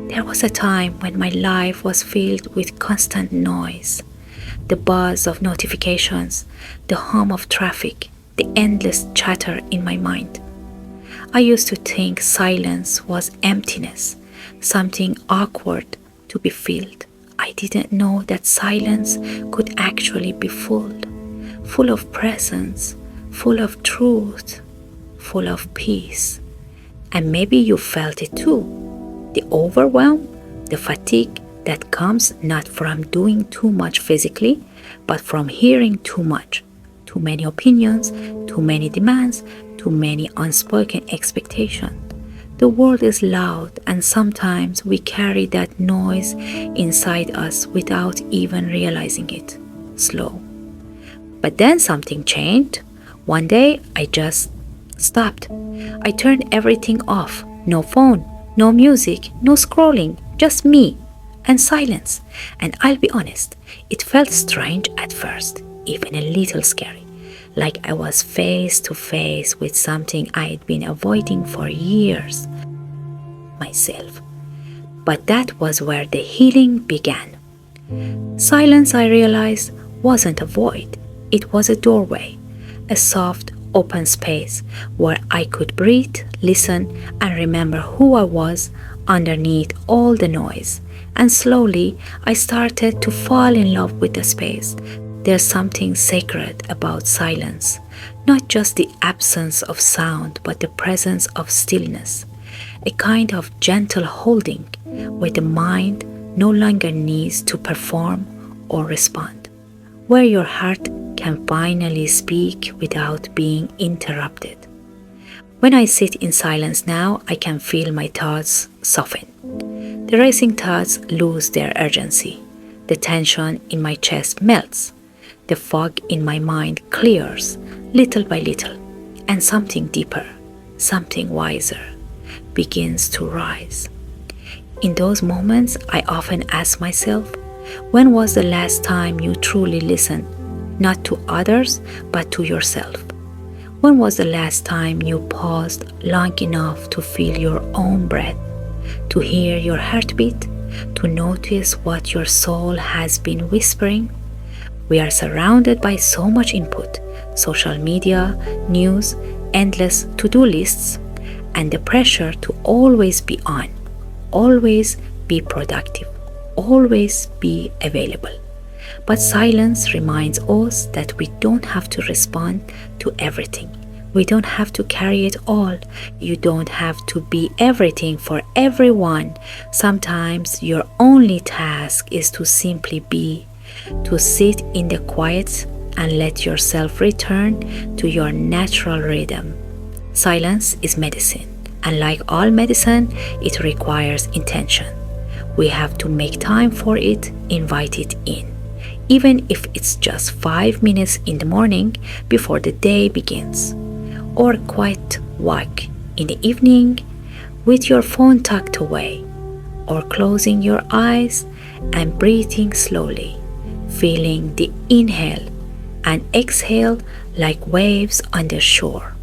There was a time when my life was filled with constant noise, the buzz of notifications, the hum of traffic, the endless chatter in my mind. I used to think silence was emptiness, something awkward to be filled. I didn't know that silence could actually be full of presence, full of truth, full of peace. And maybe you felt it too. The overwhelm, the fatigue that comes not from doing too much physically, but from hearing too much. Too many opinions, too many demands, too many unspoken expectations. The world is loud, and sometimes we carry that noise inside us without even realizing it. Slow. But then something changed. One day I just stopped. I turned everything off. No phone, no music, no scrolling, just me and silence. And I'll be honest, it felt strange at first, even a little scary, like I was face to face with something I had been avoiding for years, myself. But that was where the healing began. Silence, I realized, wasn't a void, it was a doorway, a soft, open space where I could breathe, listen, and remember who I was underneath all the noise. And slowly, I started to fall in love with the space. There's something sacred about silence, not just the absence of sound, but the presence of stillness, a kind of gentle holding where the mind no longer needs to perform or respond, where your heart can finally speak without being interrupted. When I sit in silence now, I can feel my thoughts soften. The racing thoughts lose their urgency. The tension in my chest melts. The fog in my mind clears little by little, and something deeper, something wiser begins to rise. In those moments, I often ask myself, when was the last time you truly listened, not to others, but to yourself? When was the last time you paused long enough to feel your own breath, to hear your heartbeat, to notice what your soul has been whispering? We are surrounded by so much input, social media, news, endless to-do lists, and the pressure to always be on, always be productive, always be available. But silence reminds us that we don't have to respond to everything. We don't have to carry it all. You don't have to be everything for everyone. Sometimes your only task is to simply be, to sit in the quiet and let yourself return to your natural rhythm. Silence is medicine, and like all medicine, it requires intention. We have to make time for it, invite it in, even if it's just 5 minutes in the morning before the day begins, or a quiet walk in the evening with your phone tucked away, or closing your eyes and breathing slowly, feeling the inhale and exhale like waves on the shore.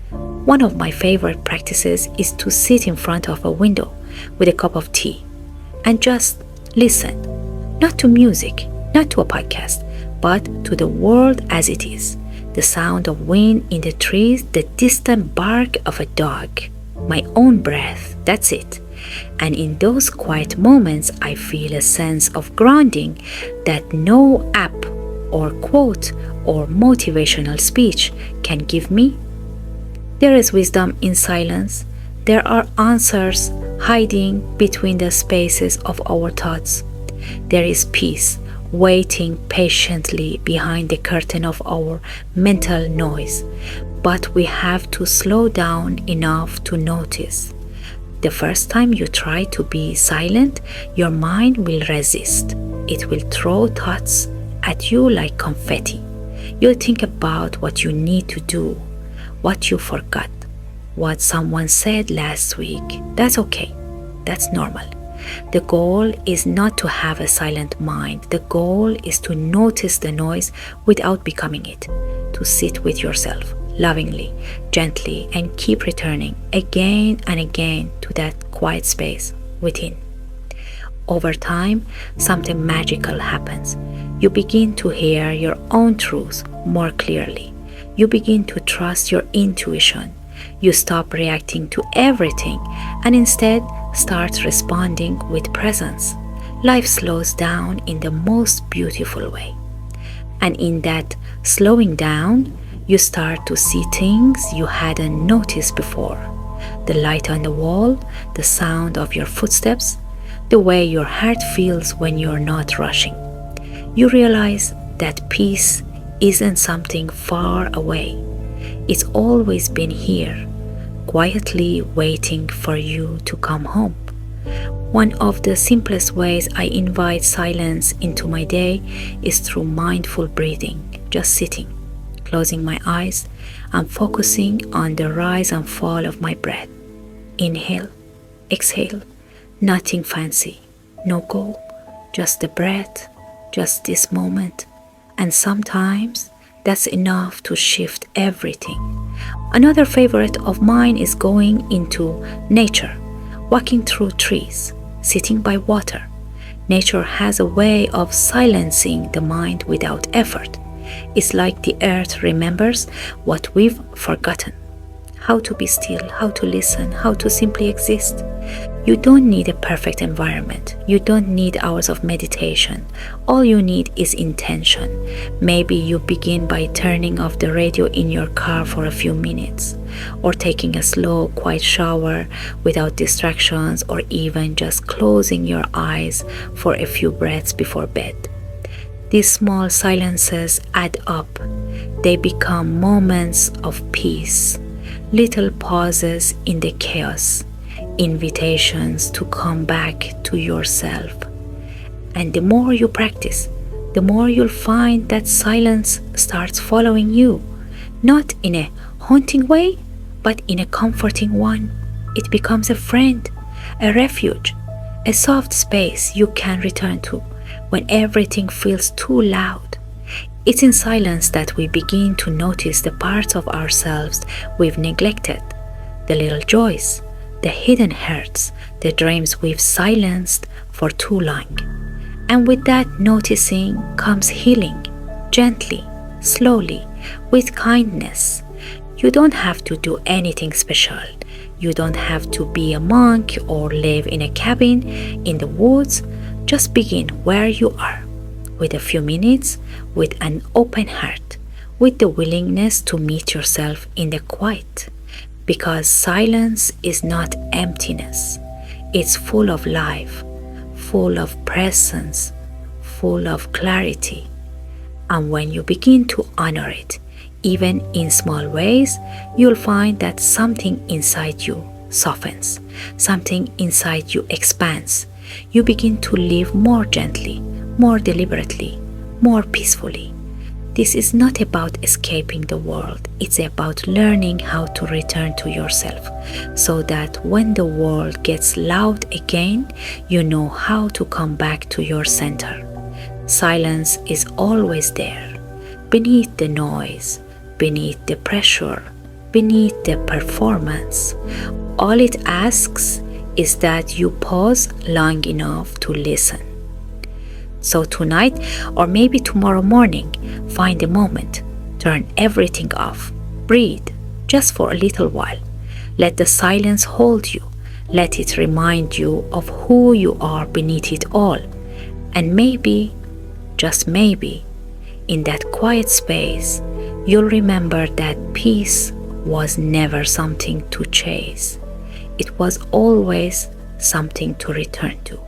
One of my favorite practices is to sit in front of a window with a cup of tea and just listen, not to music, not to a podcast, but to the world as it is. The sound of wind in the trees, the distant bark of a dog, my own breath, that's it. And in those quiet moments, I feel a sense of grounding that no app or quote or motivational speech can give me. There is wisdom in silence. There are answers hiding between the spaces of our thoughts. There is peace waiting patiently behind the curtain of our mental noise. But we have to slow down enough to notice. The first time you try to be silent, your mind will resist. It will throw thoughts at you like confetti. You'll think about what you need to do, what you forgot, what someone said last week. That's okay. That's normal. The goal is not to have a silent mind. The goal is to notice the noise without becoming it, to sit with yourself lovingly, gently, and keep returning again and again to that quiet space within. Over time, something magical happens. You begin to hear your own truth more clearly. You begin to trust your intuition. You stop reacting to everything and instead start responding with presence. Life slows down in the most beautiful way. And in that slowing down, you start to see things you hadn't noticed before. The light on the wall, the sound of your footsteps, the way your heart feels when you're not rushing. You realize that peace isn't something far away. It's always been here, quietly waiting for you to come home. One of the simplest ways I invite silence into my day is through mindful breathing, just sitting, closing my eyes, and focusing on the rise and fall of my breath. Inhale, exhale, nothing fancy, no goal, just the breath, just this moment. And sometimes that's enough to shift everything. Another favorite of mine is going into nature, walking through trees, sitting by water. Nature has a way of silencing the mind without effort. It's like the earth remembers what we've forgotten. How to be still, how to listen, how to simply exist. You don't need a perfect environment. You don't need hours of meditation. All you need is intention. Maybe you begin by turning off the radio in your car for a few minutes, or taking a slow, quiet shower without distractions, or even just closing your eyes for a few breaths before bed. These small silences add up. They become moments of peace, little pauses in the chaos, invitations to come back to yourself. And the more you practice, the more you'll find that silence starts following you, not in a haunting way, but in a comforting one. It becomes a friend, a refuge, a soft space you can return to when everything feels too loud. It's in silence that we begin to notice the parts of ourselves we've neglected, the little joys, the hidden hurts, the dreams we've silenced for too long. And with that noticing comes healing, gently, slowly, with kindness. You don't have to do anything special. You don't have to be a monk or live in a cabin in the woods. Just begin where you are, with a few minutes, with an open heart, with the willingness to meet yourself in the quiet. Because silence is not emptiness. It's full of life, full of presence, full of clarity. And when you begin to honor it, even in small ways, you'll find that something inside you softens, something inside you expands. You begin to live more gently, more deliberately, more peacefully. This is not about escaping the world. It's about learning how to return to yourself, so that when the world gets loud again, you know how to come back to your center. Silence is always there, beneath the noise, beneath the pressure, beneath the performance. All it asks is that you pause long enough to listen. So tonight, or maybe tomorrow morning, find a moment, turn everything off, breathe, just for a little while. Let the silence hold you. Let it remind you of who you are beneath it all. And maybe, just maybe, in that quiet space, you'll remember that peace was never something to chase. It was always something to return to.